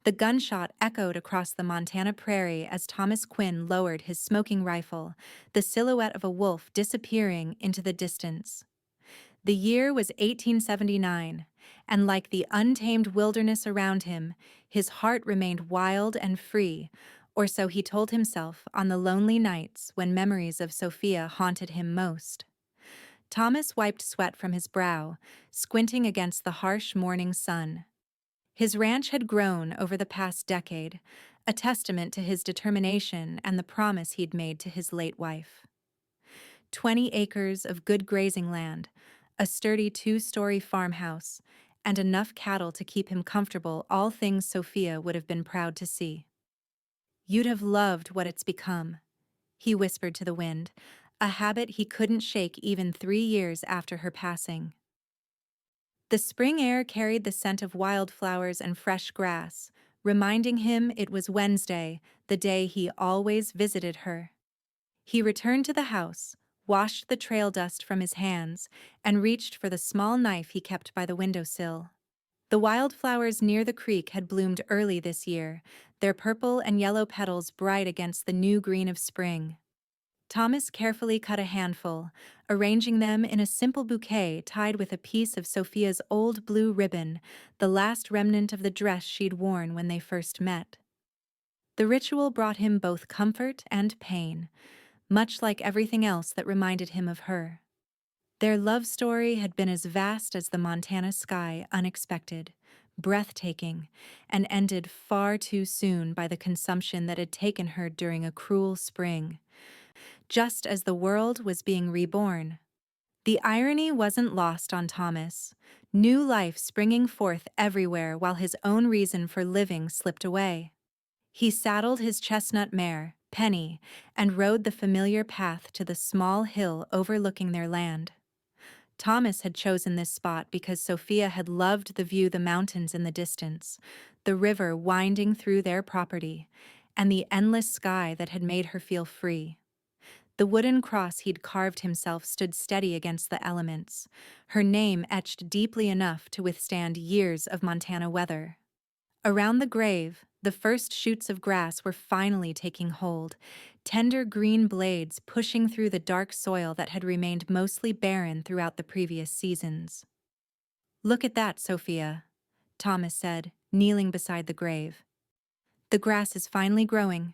The gunshot echoed across the Montana prairie as Thomas Quinn lowered his smoking rifle, the silhouette of a wolf disappearing into the distance. The year was 1879, and like the untamed wilderness around him, his heart remained wild and free, or so he told himself on the lonely nights when memories of Sophia haunted him most. Thomas wiped sweat from his brow, squinting against the harsh morning sun. His ranch had grown over the past decade, a testament to his determination and the promise he'd made to his late wife. 20 acres of good grazing land, a sturdy two-story farmhouse, and enough cattle to keep him comfortable, all things Sophia would have been proud to see. "You'd have loved what it's become," he whispered to the wind, a habit he couldn't shake even 3 years after her passing. The spring air carried the scent of wildflowers and fresh grass, reminding him it was Wednesday, the day he always visited her. He returned to the house, washed the trail dust from his hands, and reached for the small knife he kept by the windowsill. The wildflowers near the creek had bloomed early this year, their purple and yellow petals bright against the new green of spring. Thomas carefully cut a handful, arranging them in a simple bouquet tied with a piece of Sophia's old blue ribbon, the last remnant of the dress she'd worn when they first met. The ritual brought him both comfort and pain, much like everything else that reminded him of her. Their love story had been as vast as the Montana sky, unexpected, breathtaking, and ended far too soon by the consumption that had taken her during a cruel spring, just as the world was being reborn. The irony wasn't lost on Thomas, new life springing forth everywhere while his own reason for living slipped away. He saddled his chestnut mare, Penny, and rode the familiar path to the small hill overlooking their land. Thomas had chosen this spot because Sophia had loved the view, the mountains in the distance, the river winding through their property, and the endless sky that had made her feel free. The wooden cross he'd carved himself stood steady against the elements, her name etched deeply enough to withstand years of Montana weather. Around the grave, the first shoots of grass were finally taking hold, tender green blades pushing through the dark soil that had remained mostly barren throughout the previous seasons. "Look at that, Sophia," Thomas said, kneeling beside the grave. "The grass is finally growing."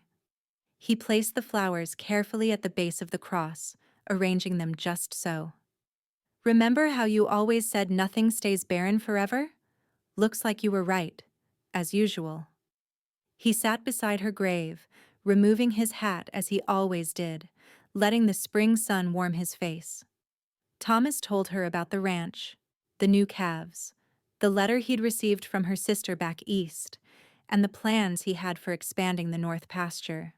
He placed the flowers carefully at the base of the cross, arranging them just so. "Remember how you always said nothing stays barren forever? Looks like you were right, as usual." He sat beside her grave, removing his hat as he always did, letting the spring sun warm his face. Thomas told her about the ranch, the new calves, the letter he'd received from her sister back east, and the plans he had for expanding the north pasture.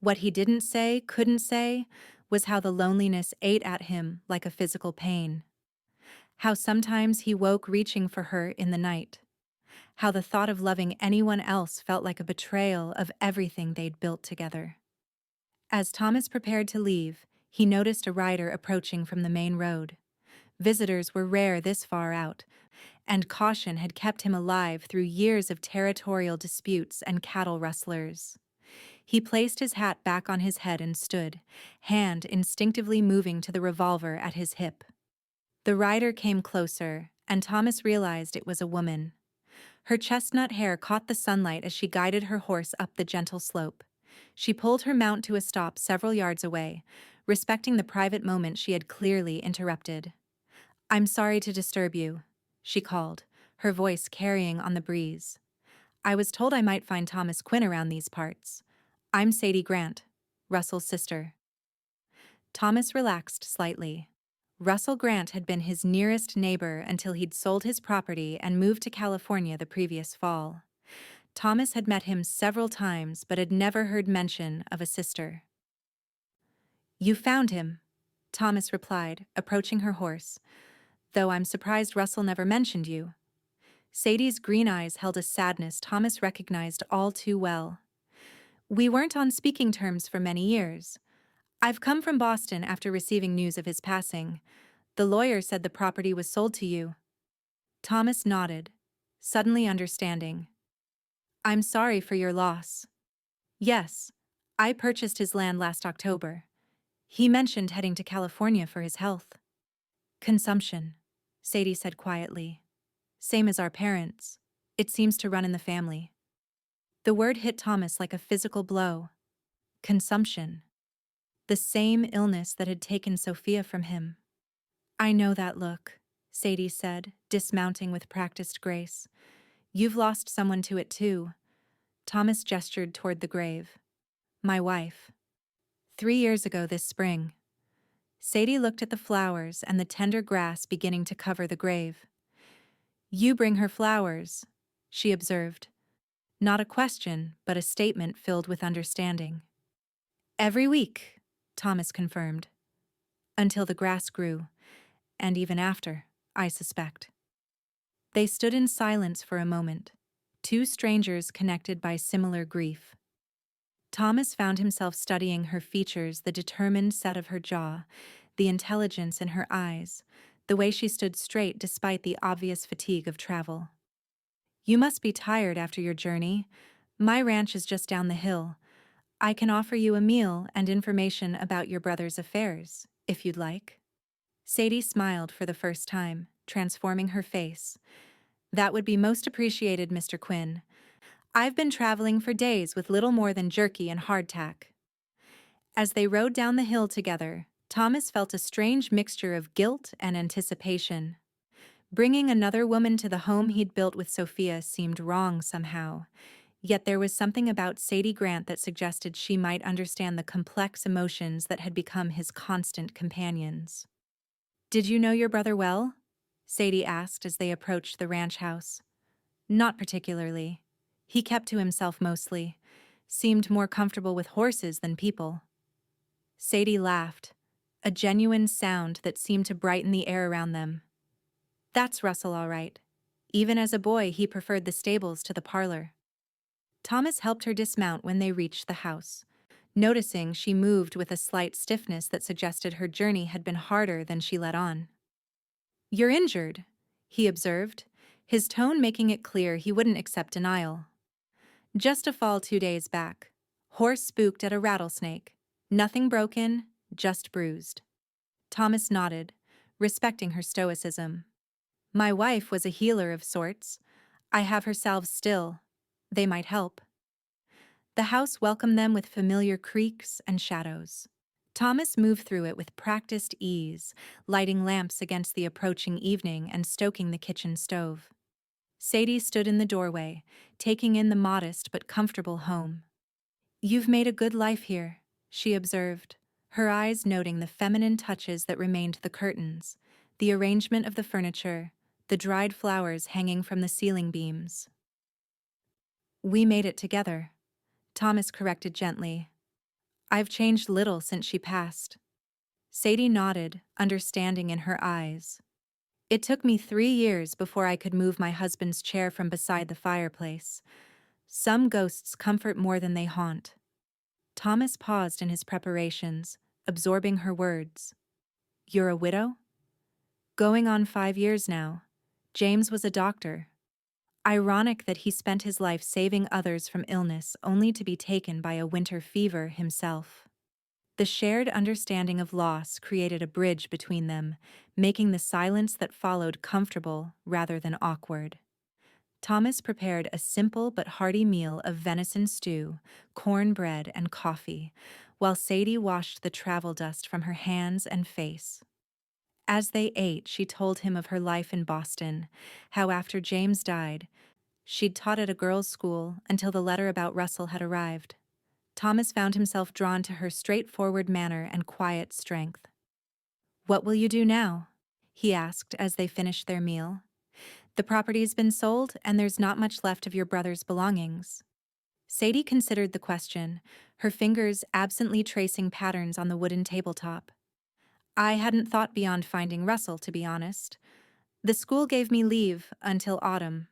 What he didn't say, couldn't say, was how the loneliness ate at him like a physical pain. How sometimes he woke reaching for her in the night. How the thought of loving anyone else felt like a betrayal of everything they'd built together. As Thomas prepared to leave, he noticed a rider approaching from the main road. Visitors were rare this far out, and caution had kept him alive through years of territorial disputes and cattle rustlers. He placed his hat back on his head and stood, hand instinctively moving to the revolver at his hip. The rider came closer, and Thomas realized it was a woman. Her chestnut hair caught the sunlight as she guided her horse up the gentle slope. She pulled her mount to a stop several yards away, respecting the private moment she had clearly interrupted. "I'm sorry to disturb you," she called, her voice carrying on the breeze. "I was told I might find Thomas Quinn around these parts. I'm Sadie Grant, Russell's sister." Thomas relaxed slightly. Russell Grant had been his nearest neighbor until he'd sold his property and moved to California the previous fall. Thomas had met him several times but had never heard mention of a sister. "You found him," Thomas replied, approaching her horse, "though I'm surprised Russell never mentioned you." Sadie's green eyes held a sadness Thomas recognized all too well. "We weren't on speaking terms for many years. I've come from Boston after receiving news of his passing. The lawyer said the property was sold to you." Thomas nodded, suddenly understanding. I'm sorry for your loss. Yes, I purchased his land last October. He mentioned heading to California for his health. Consumption, Sadie said quietly. Same as our parents. It seems to run in the family. The word hit Thomas like a physical blow. Consumption. The same illness that had taken Sophia from him. I know that look, Sadie said, dismounting with practiced grace. You've lost someone to it too. Thomas gestured toward the grave. My wife. 3 years ago this spring. Sadie looked at the flowers and the tender grass beginning to cover the grave. You bring her flowers, she observed. Not a question, but a statement filled with understanding. Every week, Thomas confirmed. Until the grass grew, and even after, I suspect. They stood in silence for a moment, two strangers connected by similar grief. Thomas found himself studying her features, the determined set of her jaw, the intelligence in her eyes, the way she stood straight despite the obvious fatigue of travel. You must be tired after your journey. My ranch is just down the hill. I can offer you a meal and information about your brother's affairs, if you'd like. Sadie smiled for the first time, transforming her face. That would be most appreciated, Mr. Quinn. I've been traveling for days with little more than jerky and hardtack. As they rode down the hill together, Thomas felt a strange mixture of guilt and anticipation. Bringing another woman to the home he'd built with Sophia seemed wrong somehow, yet there was something about Sadie Grant that suggested she might understand the complex emotions that had become his constant companions. Did you know your brother well? Sadie asked as they approached the ranch house. Not particularly. He kept to himself mostly, seemed more comfortable with horses than people. Sadie laughed, a genuine sound that seemed to brighten the air around them. That's Russell, all right. Even as a boy, he preferred the stables to the parlor. Thomas helped her dismount when they reached the house, noticing she moved with a slight stiffness that suggested her journey had been harder than she let on. You're injured, he observed, his tone making it clear he wouldn't accept denial. Just a fall 2 days back. Horse spooked at a rattlesnake. Nothing broken, just bruised. Thomas nodded, respecting her stoicism. My wife was a healer of sorts. I have her salves still. They might help. The house welcomed them with familiar creaks and shadows. Thomas moved through it with practiced ease, lighting lamps against the approaching evening and stoking the kitchen stove. Sadie stood in the doorway, taking in the modest but comfortable home. You've made a good life here, she observed, her eyes noting the feminine touches that remained the curtains, the arrangement of the furniture, the dried flowers hanging from the ceiling beams. We made it together, Thomas corrected gently. I've changed little since she passed. Sadie nodded, understanding in her eyes. It took me 3 years before I could move my husband's chair from beside the fireplace. Some ghosts comfort more than they haunt. Thomas paused in his preparations, absorbing her words. You're a widow? Going on 5 years now. James was a doctor. Ironic that he spent his life saving others from illness only to be taken by a winter fever himself. The shared understanding of loss created a bridge between them, making the silence that followed comfortable rather than awkward. Thomas prepared a simple but hearty meal of venison stew, cornbread, and coffee, while Sadie washed the travel dust from her hands and face. As they ate, she told him of her life in Boston, how after James died, she'd taught at a girls' school until the letter about Russell had arrived. Thomas found himself drawn to her straightforward manner and quiet strength. What will you do now? He asked as they finished their meal. The property's been sold, and there's not much left of your brother's belongings. Sadie considered the question, her fingers absently tracing patterns on the wooden tabletop. I hadn't thought beyond finding Russell, to be honest. The school gave me leave until autumn.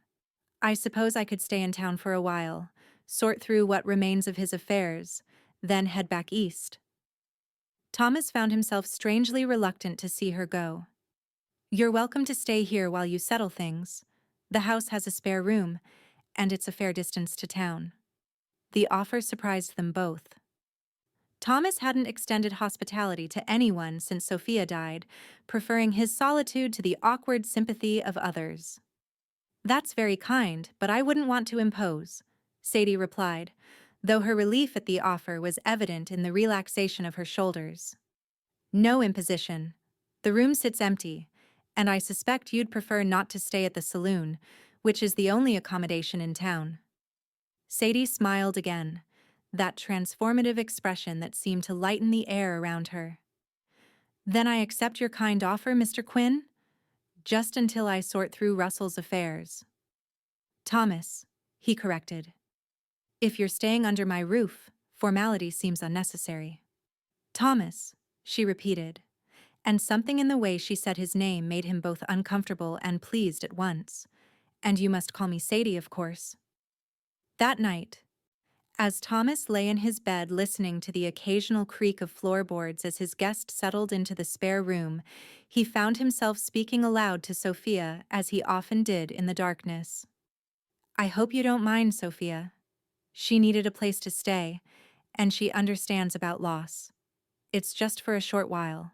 I suppose I could stay in town for a while, sort through what remains of his affairs, then head back east. Thomas found himself strangely reluctant to see her go. You're welcome to stay here while you settle things. The house has a spare room, and it's a fair distance to town. The offer surprised them both. Thomas hadn't extended hospitality to anyone since Sophia died, preferring his solitude to the awkward sympathy of others. "That's very kind, but I wouldn't want to impose," Sadie replied, though her relief at the offer was evident in the relaxation of her shoulders. "No imposition. The room sits empty, and I suspect you'd prefer not to stay at the saloon, which is the only accommodation in town." Sadie smiled again, that transformative expression that seemed to lighten the air around her. "Then I accept your kind offer, Mr. Quinn? Just until I sort through Russell's affairs." "Thomas," he corrected. "If you're staying under my roof, formality seems unnecessary." "Thomas," she repeated, and something in the way she said his name made him both uncomfortable and pleased at once. "And you must call me Sadie, of course." That night, as Thomas lay in his bed listening to the occasional creak of floorboards as his guest settled into the spare room, he found himself speaking aloud to Sophia as he often did in the darkness. "I hope you don't mind, Sophia. She needed a place to stay, and she understands about loss. It's just for a short while."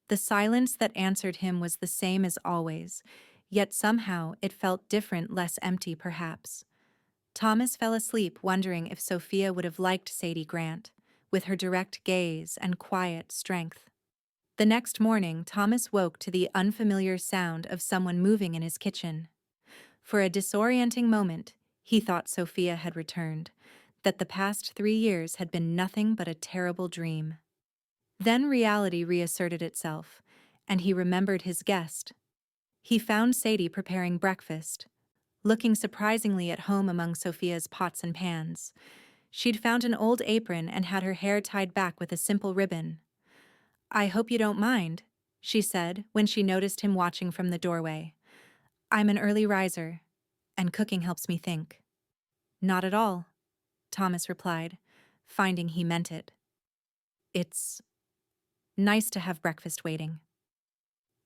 The silence that answered him was the same as always, yet somehow it felt different, less empty perhaps. Thomas fell asleep wondering if Sophia would have liked Sadie Grant, with her direct gaze and quiet strength. The next morning, Thomas woke to the unfamiliar sound of someone moving in his kitchen. For a disorienting moment, he thought Sophia had returned, that the past 3 years had been nothing but a terrible dream. Then reality reasserted itself, and he remembered his guest. He found Sadie preparing breakfast, looking surprisingly at home among Sophia's pots and pans. She'd found an old apron and had her hair tied back with a simple ribbon. "I hope you don't mind," she said when she noticed him watching from the doorway. "I'm an early riser, and cooking helps me think." "Not at all," Thomas replied, finding he meant it. "It's nice to have breakfast waiting."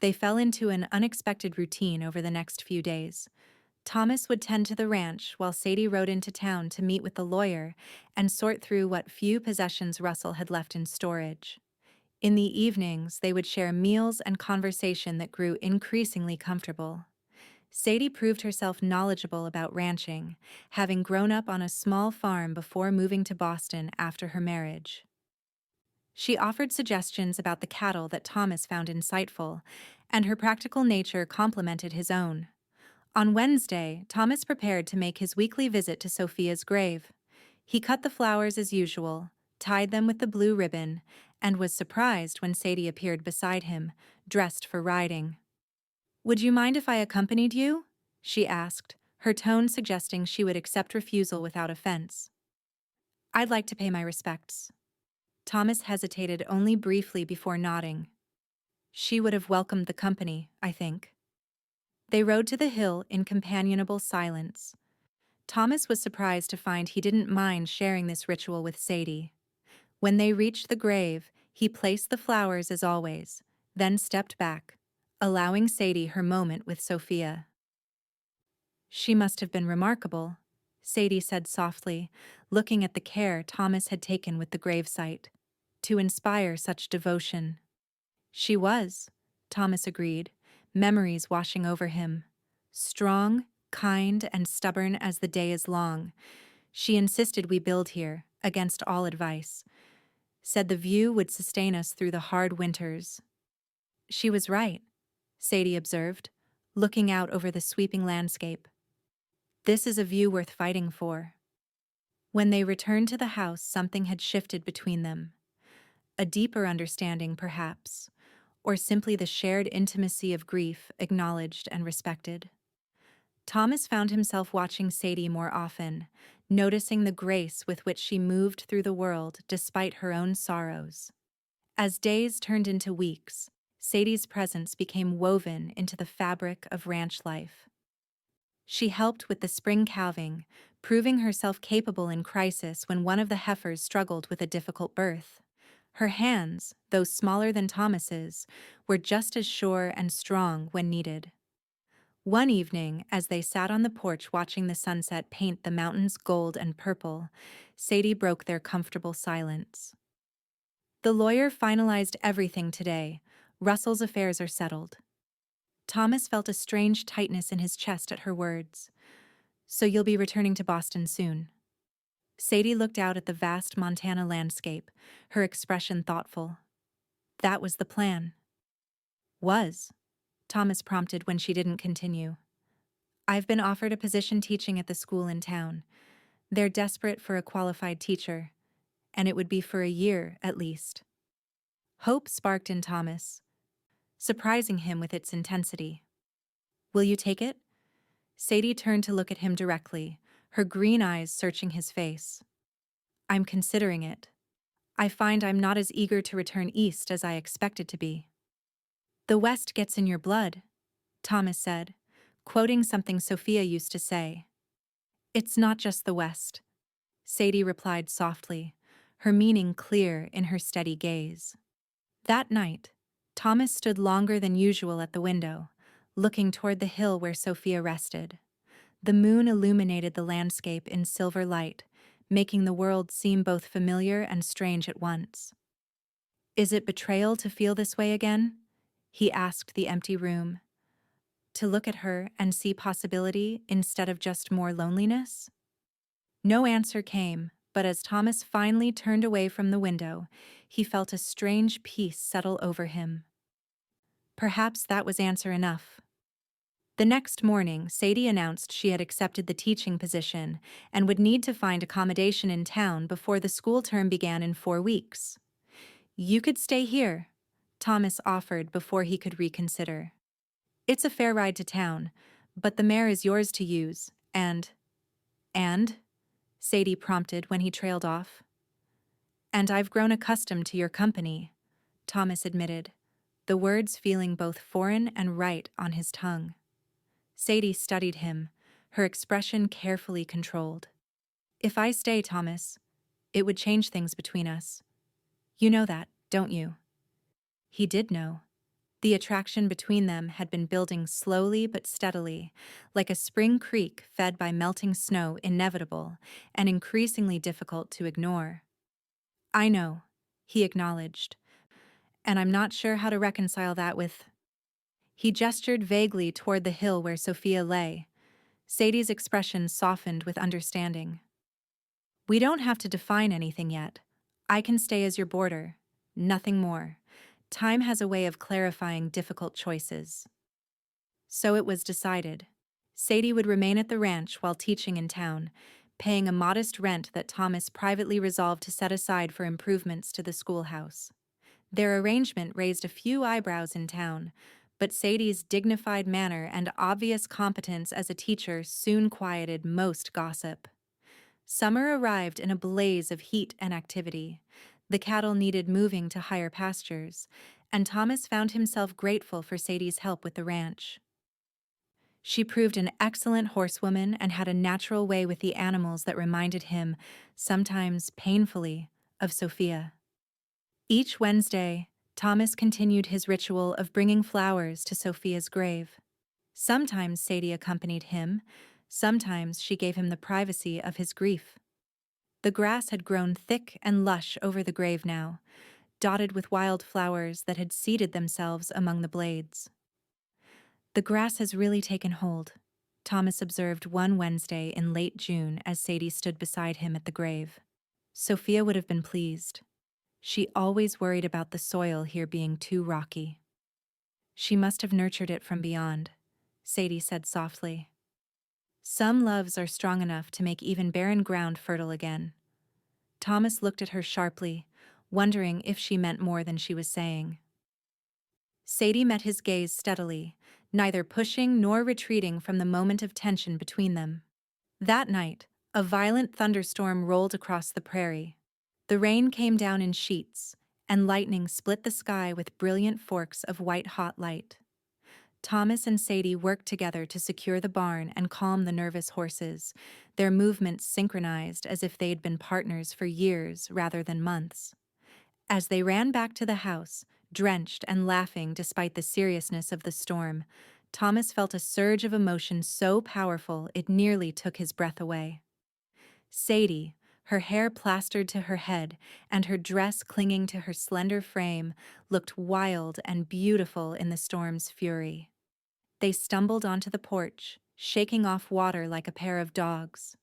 They fell into an unexpected routine over the next few days. Thomas would tend to the ranch while Sadie rode into town to meet with the lawyer and sort through what few possessions Russell had left in storage. In the evenings, they would share meals and conversation that grew increasingly comfortable. Sadie proved herself knowledgeable about ranching, having grown up on a small farm before moving to Boston after her marriage. She offered suggestions about the cattle that Thomas found insightful, and her practical nature complemented his own. On Wednesday, Thomas prepared to make his weekly visit to Sophia's grave. He cut the flowers as usual, tied them with the blue ribbon, and was surprised when Sadie appeared beside him, dressed for riding. "Would you mind if I accompanied you?" she asked, her tone suggesting she would accept refusal without offense. "I'd like to pay my respects." Thomas hesitated only briefly before nodding. She would have welcomed the company, I think. They rode to the hill in companionable silence. Thomas was surprised to find he didn't mind sharing this ritual with Sadie. When they reached the grave, he placed the flowers as always, then stepped back, allowing Sadie her moment with Sophia. "She must have been remarkable," Sadie said softly, looking at the care Thomas had taken with the gravesite, "to inspire such devotion." "She was," Thomas agreed, memories washing over him. "Strong, kind, and stubborn as the day is long. She insisted we build here, against all advice. Said the view would sustain us through the hard winters." "She was right," Sadie observed, looking out over the sweeping landscape. "This is a view worth fighting for." When they returned to the house, something had shifted between them. A deeper understanding, perhaps, or simply the shared intimacy of grief acknowledged and respected. Thomas found himself watching Sadie more often, noticing the grace with which she moved through the world despite her own sorrows. As days turned into weeks, Sadie's presence became woven into the fabric of ranch life. She helped with the spring calving, proving herself capable in crisis when one of the heifers struggled with a difficult birth. Her hands, though smaller than Thomas's, were just as sure and strong when needed. One evening, as they sat on the porch watching the sunset paint the mountains gold and purple, Sadie broke their comfortable silence. The lawyer finalized everything today. Russell's affairs are settled. Thomas felt a strange tightness in his chest at her words. So you'll be returning to Boston soon. Sadie looked out at the vast Montana landscape, her expression thoughtful. That was the plan. Was, Thomas prompted when she didn't continue. I've been offered a position teaching at the school in town. They're desperate for a qualified teacher, and it would be for a year at least. Hope sparked in Thomas, surprising him with its intensity. Will you take it? Sadie turned to look at him directly, her green eyes searching his face. I'm considering it. I find I'm not as eager to return east as I expected to be. The West gets in your blood, Thomas said, quoting something Sophia used to say. It's not just the West, Sadie replied softly, her meaning clear in her steady gaze. That night, Thomas stood longer than usual at the window, looking toward the hill where Sophia rested. The moon illuminated the landscape in silver light, making the world seem both familiar and strange at once. Is it betrayal to feel this way again? He asked the empty room. To look at her and see possibility instead of just more loneliness? No answer came, but as Thomas finally turned away from the window, he felt a strange peace settle over him. Perhaps that was answer enough. The next morning, Sadie announced she had accepted the teaching position and would need to find accommodation in town before the school term began in 4 weeks. You could stay here, Thomas offered before he could reconsider. It's a fair ride to town, but the mare is yours to use, and, Sadie prompted when he trailed off. And I've grown accustomed to your company, Thomas admitted, the words feeling both foreign and right on his tongue. Sadie studied him, her expression carefully controlled. If I stay, Thomas, it would change things between us. You know that, don't you? He did know. The attraction between them had been building slowly but steadily, like a spring creek fed by melting snow, inevitable and increasingly difficult to ignore. I know, he acknowledged, and I'm not sure how to reconcile that with... He gestured vaguely toward the hill where Sophia lay. Sadie's expression softened with understanding. We don't have to define anything yet. I can stay as your boarder, nothing more. Time has a way of clarifying difficult choices. So it was decided. Sadie would remain at the ranch while teaching in town, paying a modest rent that Thomas privately resolved to set aside for improvements to the schoolhouse. Their arrangement raised a few eyebrows in town, but Sadie's dignified manner and obvious competence as a teacher soon quieted most gossip. Summer arrived in a blaze of heat and activity. The cattle needed moving to higher pastures, and Thomas found himself grateful for Sadie's help with the ranch. She proved an excellent horsewoman and had a natural way with the animals that reminded him, sometimes painfully, of Sophia. Each Wednesday, Thomas continued his ritual of bringing flowers to Sophia's grave. Sometimes Sadie accompanied him, sometimes she gave him the privacy of his grief. The grass had grown thick and lush over the grave now, dotted with wild flowers that had seeded themselves among the blades. The grass has really taken hold, Thomas observed one Wednesday in late June as Sadie stood beside him at the grave. Sophia would have been pleased. She always worried about the soil here being too rocky. She must have nurtured it from beyond, Sadie said softly. Some loves are strong enough to make even barren ground fertile again. Thomas looked at her sharply, wondering if she meant more than she was saying. Sadie met his gaze steadily, neither pushing nor retreating from the moment of tension between them. That night, a violent thunderstorm rolled across the prairie. The rain came down in sheets, and lightning split the sky with brilliant forks of white-hot light. Thomas and Sadie worked together to secure the barn and calm the nervous horses, their movements synchronized as if they'd been partners for years rather than months. As they ran back to the house, drenched and laughing despite the seriousness of the storm, Thomas felt a surge of emotion so powerful it nearly took his breath away. Sadie, her hair plastered to her head and her dress clinging to her slender frame, looked wild and beautiful in the storm's fury. They stumbled onto the porch, shaking off water like a pair of dogs.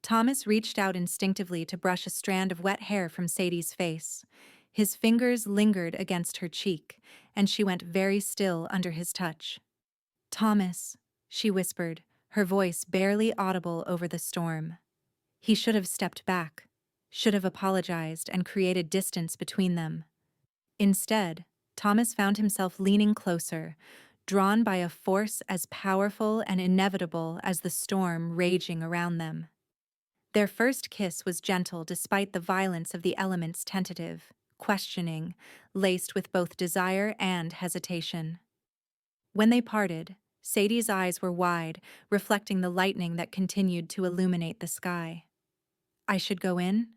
Thomas reached out instinctively to brush a strand of wet hair from Sadie's face. His fingers lingered against her cheek, and she went very still under his touch. "Thomas," she whispered, her voice barely audible over the storm. He should have stepped back, should have apologized and created distance between them. Instead, Thomas found himself leaning closer, drawn by a force as powerful and inevitable as the storm raging around them. Their first kiss was gentle despite the violence of the elements, tentative, questioning, laced with both desire and hesitation. When they parted, Sadie's eyes were wide, reflecting the lightning that continued to illuminate the sky. "I should go in?"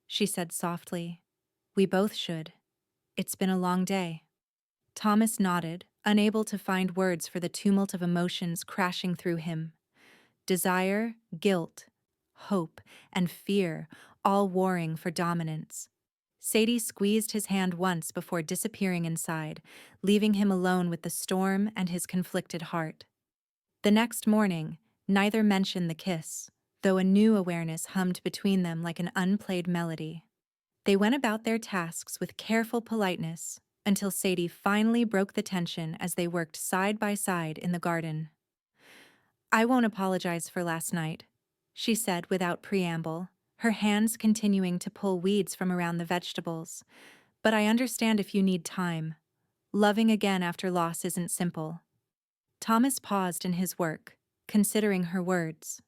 she said softly. "We both should. It's been a long day." Thomas nodded, unable to find words for the tumult of emotions crashing through him. Desire, guilt, hope, and fear, all warring for dominance. Sadie squeezed his hand once before disappearing inside, leaving him alone with the storm and his conflicted heart. The next morning, neither mentioned the kiss, though a new awareness hummed between them like an unplayed melody. They went about their tasks with careful politeness until Sadie finally broke the tension as they worked side by side in the garden. "I won't apologize for last night," she said without preamble, her hands continuing to pull weeds from around the vegetables. "But I understand if you need time. Loving again after loss isn't simple." Thomas paused in his work, considering her words.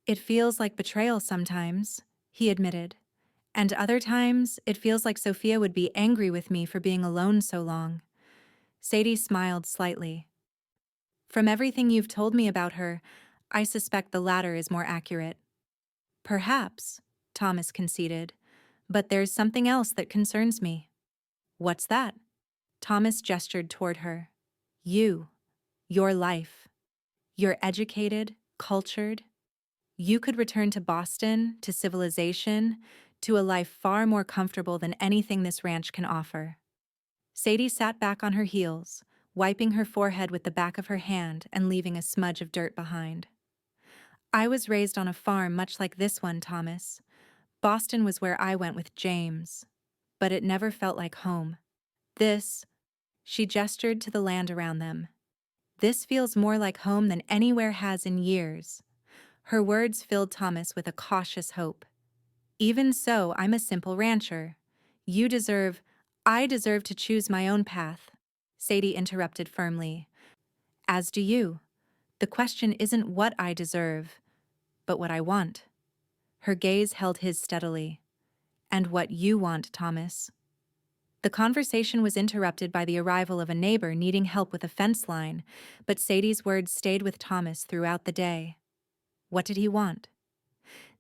"It feels like betrayal sometimes," he admitted. "And other times, it feels like Sophia would be angry with me for being alone so long." Sadie smiled slightly. "From everything you've told me about her, I suspect the latter is more accurate." "Perhaps," Thomas conceded, "but there's something else that concerns me." "What's that?" Thomas gestured toward her. "You. Your life. You're educated, cultured. You could return to Boston, to civilization, to a life far more comfortable than anything this ranch can offer." Sadie sat back on her heels, wiping her forehead with the back of her hand and leaving a smudge of dirt behind. "I was raised on a farm much like this one, Thomas. Boston was where I went with James, but it never felt like home. This," she gestured to the land around them, "this feels more like home than anywhere has in years." Her words filled Thomas with a cautious hope. "Even so, I'm a simple rancher. I deserve to choose my own path," Sadie interrupted firmly. "As do you. The question isn't what I deserve, but what I want." Her gaze held his steadily. "And what you want, Thomas." The conversation was interrupted by the arrival of a neighbor needing help with a fence line, but Sadie's words stayed with Thomas throughout the day. What did he want?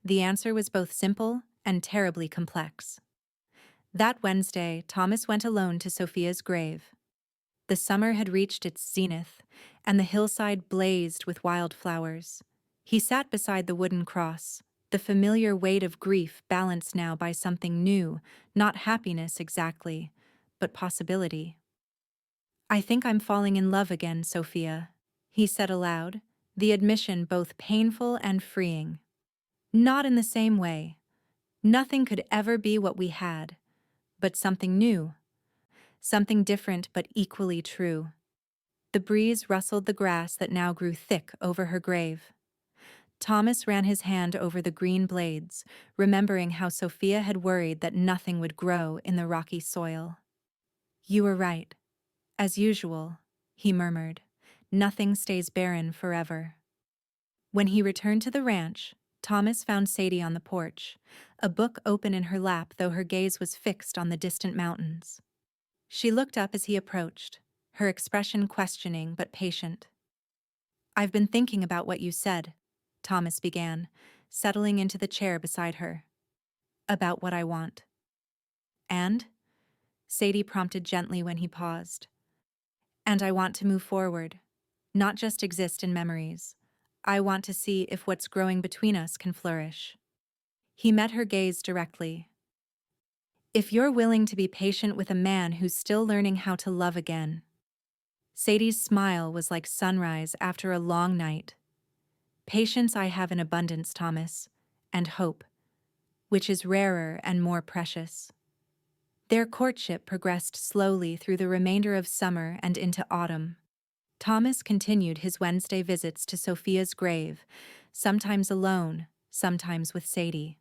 The answer was both simple and terribly complex. That Wednesday, Thomas went alone to Sophia's grave. The summer had reached its zenith, and the hillside blazed with wildflowers. He sat beside the wooden cross, the familiar weight of grief balanced now by something new, not happiness exactly, but possibility. "I think I'm falling in love again, Sophia," he said aloud, the admission both painful and freeing. "Not in the same way. Nothing could ever be what we had, but something new. Something different but equally true." The breeze rustled the grass that now grew thick over her grave. Thomas ran his hand over the green blades, remembering how Sophia had worried that nothing would grow in the rocky soil. "You were right. As usual," he murmured. "Nothing stays barren forever." When he returned to the ranch, Thomas found Sadie on the porch, a book open in her lap though her gaze was fixed on the distant mountains. She looked up as he approached, her expression questioning but patient. "I've been thinking about what you said," Thomas began, settling into the chair beside her. "About what I want." "And?" Sadie prompted gently when he paused. "And I want to move forward, not just exist in memories. I want to see if what's growing between us can flourish. He met her gaze directly. If you're willing to be patient with a man who's still learning how to love again. Sadie's smile was like sunrise after a long night. Patience I have in abundance, Thomas, and hope, which is rarer and more precious. Their courtship progressed slowly through the remainder of summer and into autumn. Thomas continued his Wednesday visits to Sophia's grave, sometimes alone, sometimes with Sadie.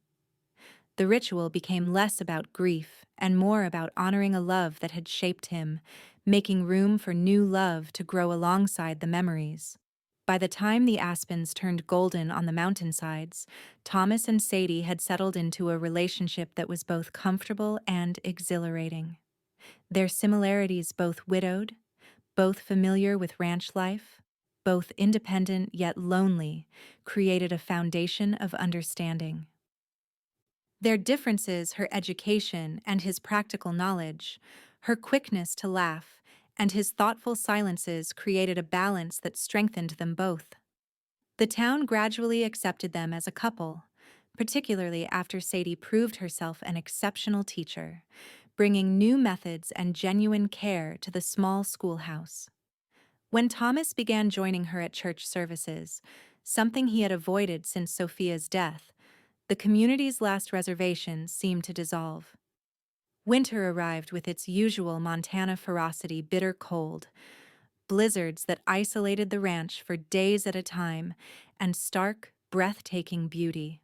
The ritual became less about grief and more about honoring a love that had shaped him, making room for new love to grow alongside the memories. By the time the aspens turned golden on the mountainsides, Thomas and Sadie had settled into a relationship that was both comfortable and exhilarating. Their similarities, both widowed, both familiar with ranch life, both independent yet lonely, created a foundation of understanding. Their differences, her education and his practical knowledge, her quickness to laugh, and his thoughtful silences created a balance that strengthened them both. The town gradually accepted them as a couple, particularly after Sadie proved herself an exceptional teacher, bringing new methods and genuine care to the small schoolhouse. When Thomas began joining her at church services, something he had avoided since Sophia's death, the community's last reservations seemed to dissolve. Winter arrived with its usual Montana ferocity, bitter cold, blizzards that isolated the ranch for days at a time, and stark, breathtaking beauty.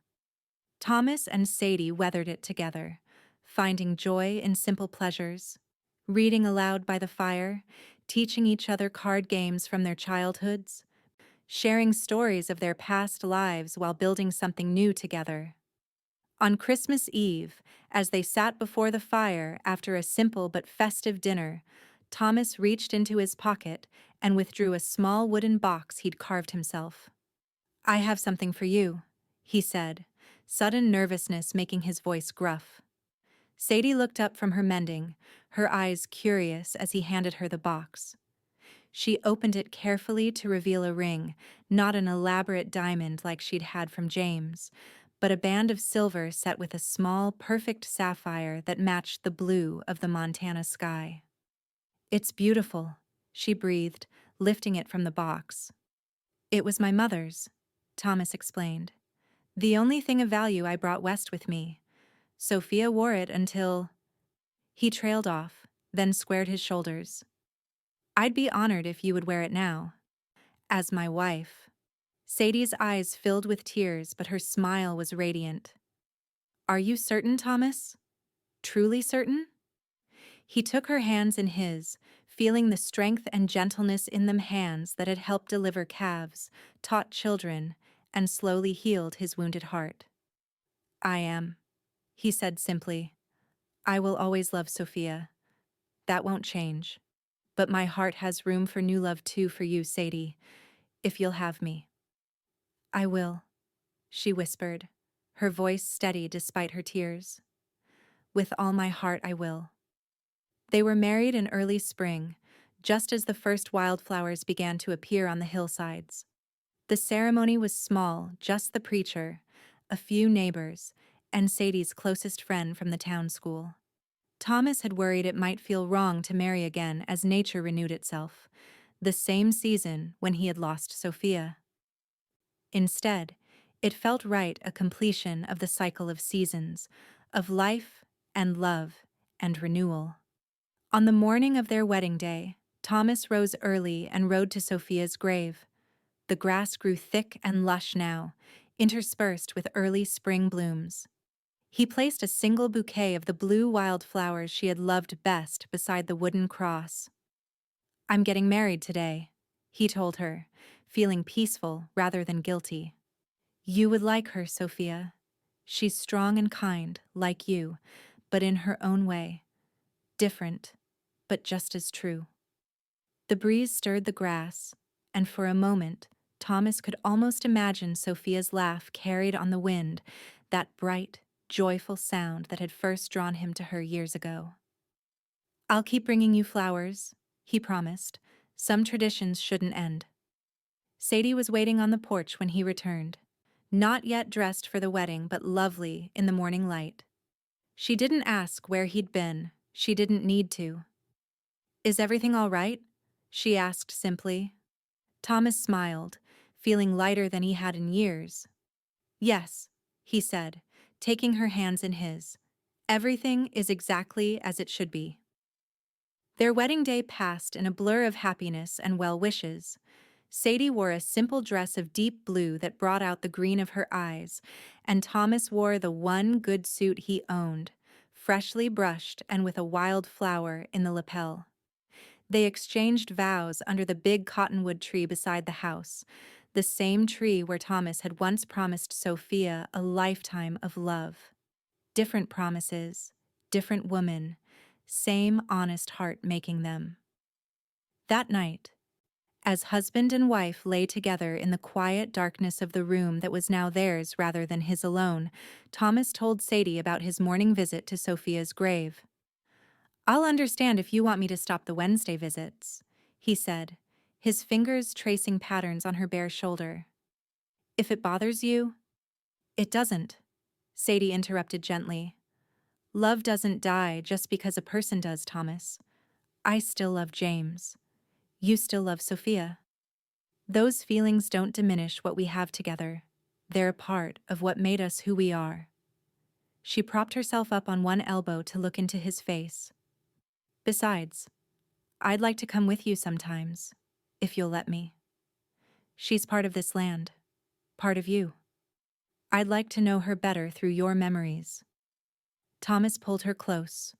Thomas and Sadie weathered it together, finding joy in simple pleasures, reading aloud by the fire, teaching each other card games from their childhoods, sharing stories of their past lives while building something new together. On Christmas Eve, as they sat before the fire after a simple but festive dinner, Thomas reached into his pocket and withdrew a small wooden box he'd carved himself. "I have something for you," he said, sudden nervousness making his voice gruff. Sadie looked up from her mending, her eyes curious as he handed her the box. She opened it carefully to reveal a ring, not an elaborate diamond like she'd had from James, but a band of silver set with a small, perfect sapphire that matched the blue of the Montana sky. "It's beautiful," she breathed, lifting it from the box. "It was my mother's," Thomas explained. "The only thing of value I brought west with me. Sophia wore it until—" He trailed off, then squared his shoulders. "I'd be honored if you would wear it now. As my wife." Sadie's eyes filled with tears, but her smile was radiant. "Are you certain, Thomas? Truly certain?" He took her hands in his, feeling the strength and gentleness in them, hands that had helped deliver calves, taught children, and slowly healed his wounded heart. "I am," he said simply. "I will always love Sophia. That won't change. But my heart has room for new love too for you, Sadie, if you'll have me." "I will," she whispered, her voice steady despite her tears. "With all my heart I will." They were married in early spring, just as the first wildflowers began to appear on the hillsides. The ceremony was small, just the preacher, a few neighbors, and Sadie's closest friend from the town school. Thomas had worried it might feel wrong to marry again as nature renewed itself, the same season when he had lost Sophia. Instead, it felt right, a completion of the cycle of seasons, of life and love and renewal. On the morning of their wedding day, Thomas rose early and rode to Sophia's grave. The grass grew thick and lush now, interspersed with early spring blooms. He placed a single bouquet of the blue wildflowers she had loved best beside the wooden cross. "I'm getting married today," he told her, feeling peaceful rather than guilty. "You would like her, Sophia. She's strong and kind, like you, but in her own way. Different, but just as true." The breeze stirred the grass, and for a moment, Thomas could almost imagine Sophia's laugh carried on the wind, that bright, joyful sound that had first drawn him to her years ago. "I'll keep bringing you flowers," he promised. "Some traditions shouldn't end." Sadie was waiting on the porch when he returned. Not yet dressed for the wedding, but lovely in the morning light. She didn't ask where he'd been. She didn't need to. "Is everything all right?" she asked simply. Thomas smiled, feeling lighter than he had in years. "Yes," he said, taking her hands in his. "Everything is exactly as it should be." Their wedding day passed in a blur of happiness and well wishes. Sadie wore a simple dress of deep blue that brought out the green of her eyes, and Thomas wore the one good suit he owned, freshly brushed and with a wild flower in the lapel. They exchanged vows under the big cottonwood tree beside the house, the same tree where Thomas had once promised Sophia a lifetime of love. Different promises, different woman, same honest heart making them. That night, as husband and wife lay together in the quiet darkness of the room that was now theirs rather than his alone, Thomas told Sadie about his morning visit to Sophia's grave. "I'll understand if you want me to stop the Wednesday visits," he said, his fingers tracing patterns on her bare shoulder. "If it bothers you—" "It doesn't," Sadie interrupted gently. "Love doesn't die just because a person does, Thomas. I still love James. You still love Sophia. Those feelings don't diminish what we have together. They're a part of what made us who we are." She propped herself up on one elbow to look into his face. "Besides, I'd like to come with you sometimes, if you'll let me. She's part of this land, part of you. I'd like to know her better through your memories." Thomas pulled her close,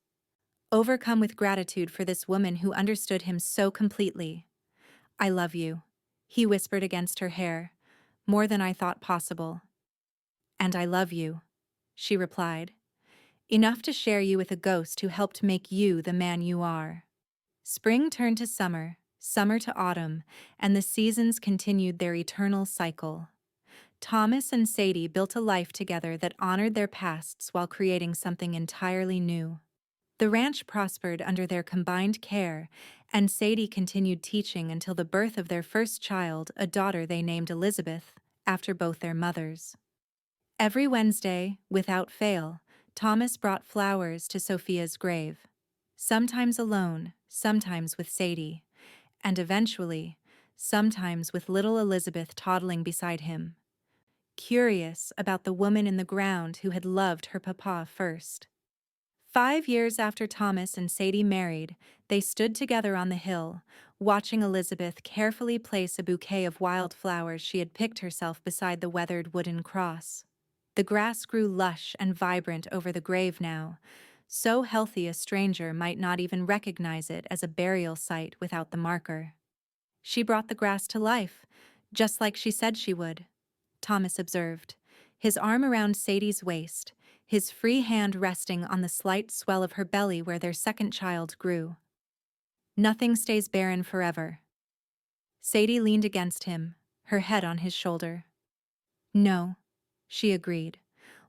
overcome with gratitude for this woman who understood him so completely. "I love you," he whispered against her hair, "more than I thought possible." "And I love you," she replied, "enough to share you with a ghost who helped make you the man you are." Spring turned to summer, summer to autumn, and the seasons continued their eternal cycle. Thomas and Sadie built a life together that honored their pasts while creating something entirely new. The ranch prospered under their combined care, and Sadie continued teaching until the birth of their first child, a daughter they named Elizabeth, after both their mothers. Every Wednesday, without fail, Thomas brought flowers to Sophia's grave, sometimes alone, sometimes with Sadie, and eventually, sometimes with little Elizabeth toddling beside him, curious about the woman in the ground who had loved her papa first. 5 years after Thomas and Sadie married, they stood together on the hill, watching Elizabeth carefully place a bouquet of wildflowers she had picked herself beside the weathered wooden cross. The grass grew lush and vibrant over the grave now, so healthy a stranger might not even recognize it as a burial site without the marker. "She brought the grass to life, just like she said she would," Thomas observed, his arm around Sadie's waist, his free hand resting on the slight swell of her belly where their second child grew. "Nothing stays barren forever." Sadie leaned against him, her head on his shoulder. "No," she agreed,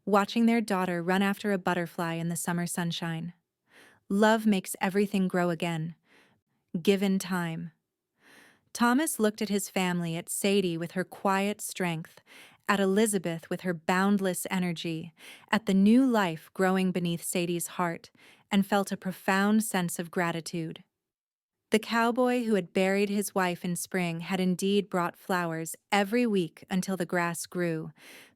watching their daughter run after a butterfly in the summer sunshine. "Love makes everything grow again, given time." Thomas looked at his family, at Sadie with her quiet strength, at Elizabeth with her boundless energy, at the new life growing beneath Sadie's heart, and felt a profound sense of gratitude. The cowboy who had buried his wife in spring had indeed brought flowers every week until the grass grew,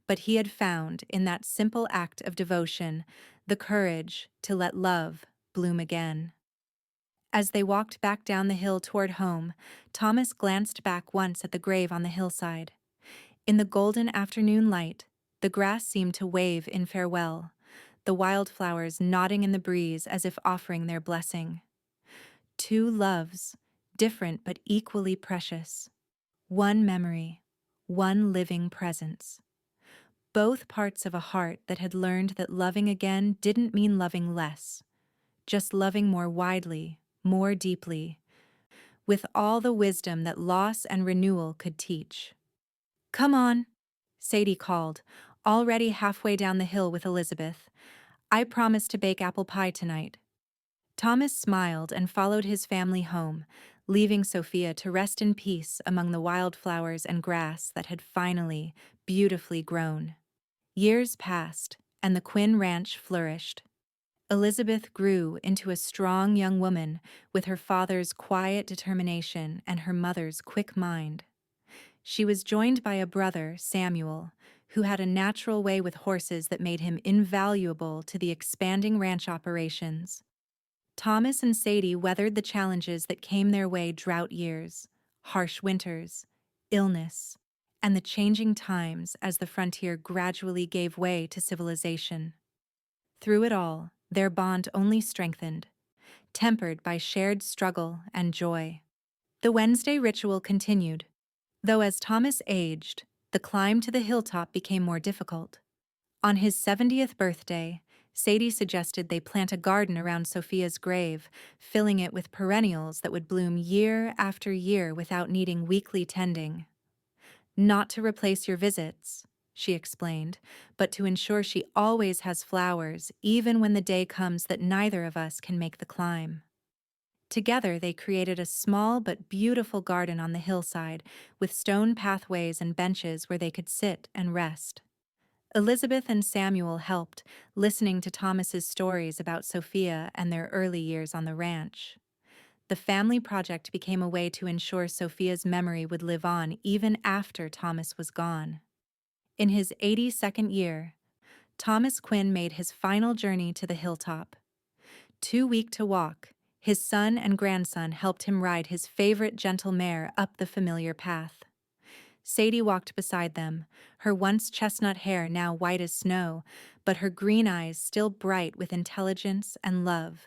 but he had found, in that simple act of devotion, the courage to let love bloom again. As they walked back down the hill toward home, Thomas glanced back once at the grave on the hillside. In the golden afternoon light, the grass seemed to wave in farewell, the wildflowers nodding in the breeze as if offering their blessing. Two loves, different but equally precious. One memory, one living presence. Both parts of a heart that had learned that loving again didn't mean loving less, just loving more widely, more deeply, with all the wisdom that loss and renewal could teach. "Come on," Sadie called, already halfway down the hill with Elizabeth. "I promised to bake apple pie tonight." Thomas smiled and followed his family home, leaving Sophia to rest in peace among the wildflowers and grass that had finally, beautifully grown. Years passed, and the Quinn ranch flourished. Elizabeth grew into a strong young woman with her father's quiet determination and her mother's quick mind. She was joined by a brother, Samuel, who had a natural way with horses that made him invaluable to the expanding ranch operations. Thomas and Sadie weathered the challenges that came their way: drought years, harsh winters, illness, and the changing times as the frontier gradually gave way to civilization. Through it all, their bond only strengthened, tempered by shared struggle and joy. The Wednesday ritual continued, though as Thomas aged, the climb to the hilltop became more difficult. On his 70th birthday, Sadie suggested they plant a garden around Sophia's grave, filling it with perennials that would bloom year after year without needing weekly tending. Not to replace your visits, she explained, but to ensure she always has flowers, even when the day comes that neither of us can make the climb. Together, they created a small but beautiful garden on the hillside, with stone pathways and benches where they could sit and rest. Elizabeth and Samuel helped, listening to Thomas's stories about Sophia and their early years on the ranch. The family project became a way to ensure Sophia's memory would live on even after Thomas was gone. In his 82nd year, Thomas Quinn made his final journey to the hilltop. Too weak to walk, his son and grandson helped him ride his favorite gentle mare up the familiar path. Sadie walked beside them, her once chestnut hair now white as snow, but her green eyes still bright with intelligence and love.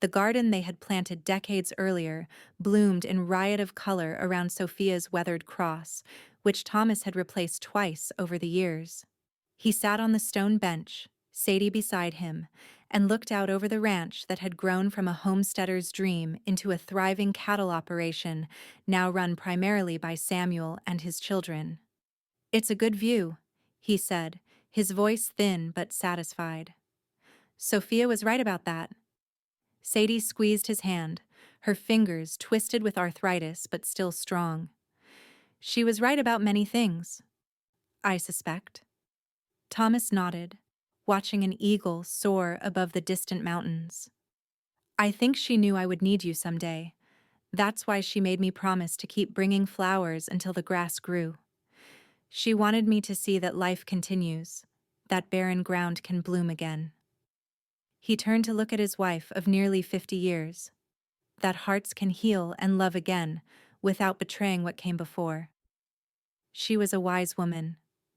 The garden they had planted decades earlier bloomed in riot of color around Sophia's weathered cross, which Thomas had replaced twice over the years. He sat on the stone bench, Sadie beside him, and looked out over the ranch that had grown from a homesteader's dream into a thriving cattle operation, now run primarily by Samuel and his children. "It's a good view," he said, his voice thin but satisfied. Sophia was right about that. Sadie squeezed his hand, her fingers twisted with arthritis but still strong. "She was right about many things, I suspect." Thomas nodded, watching an eagle soar above the distant mountains. "I think she knew I would need you someday. That's why she made me promise to keep bringing flowers until the grass grew. She wanted me to see that life continues, that barren ground can bloom again." He turned to look at his wife of nearly 50 years. "That hearts can heal and love again, without betraying what came before." "She was a wise woman,"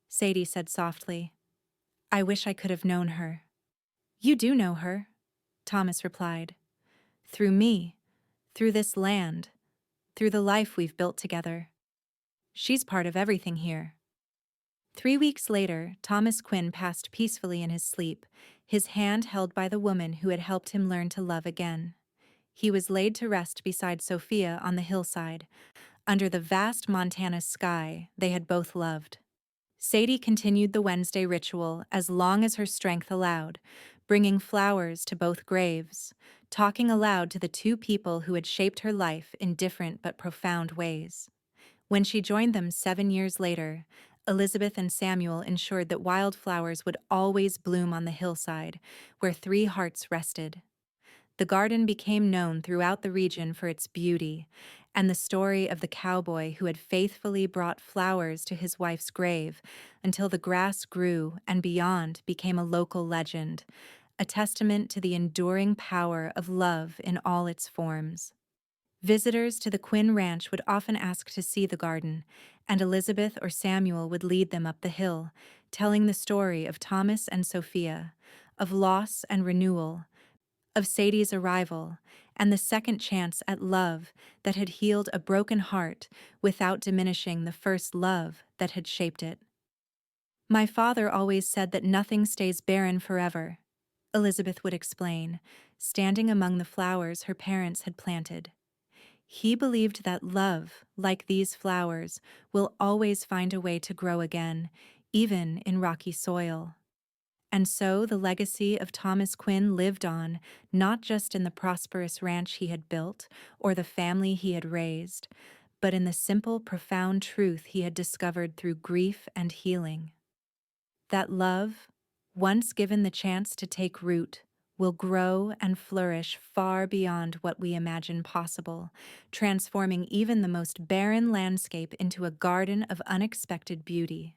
Sadie said softly. "I wish I could have known her." "You do know her," Thomas replied. "Through me, through this land, through the life we've built together. She's part of everything here." 3 weeks later, Thomas Quinn passed peacefully in his sleep, his hand held by the woman who had helped him learn to love again. He was laid to rest beside Sophia on the hillside, under the vast Montana sky they had both loved. Sadie continued the Wednesday ritual as long as her strength allowed, bringing flowers to both graves, talking aloud to the two people who had shaped her life in different but profound ways. When she joined them 7 years later, Elizabeth and Samuel ensured that wildflowers would always bloom on the hillside, where three hearts rested. The garden became known throughout the region for its beauty, and the story of the cowboy who had faithfully brought flowers to his wife's grave until the grass grew and beyond became a local legend, a testament to the enduring power of love in all its forms. Visitors to the Quinn Ranch would often ask to see the garden, and Elizabeth or Samuel would lead them up the hill, telling the story of Thomas and Sophia, of loss and renewal, of Sadie's arrival, and the second chance at love that had healed a broken heart without diminishing the first love that had shaped it. "My father always said that nothing stays barren forever," Elizabeth would explain, standing among the flowers her parents had planted. "He believed that love, like these flowers, will always find a way to grow again, even in rocky soil." And so the legacy of Thomas Quinn lived on, not just in the prosperous ranch he had built or the family he had raised, but in the simple, profound truth he had discovered through grief and healing. That love, once given the chance to take root, will grow and flourish far beyond what we imagine possible, transforming even the most barren landscape into a garden of unexpected beauty.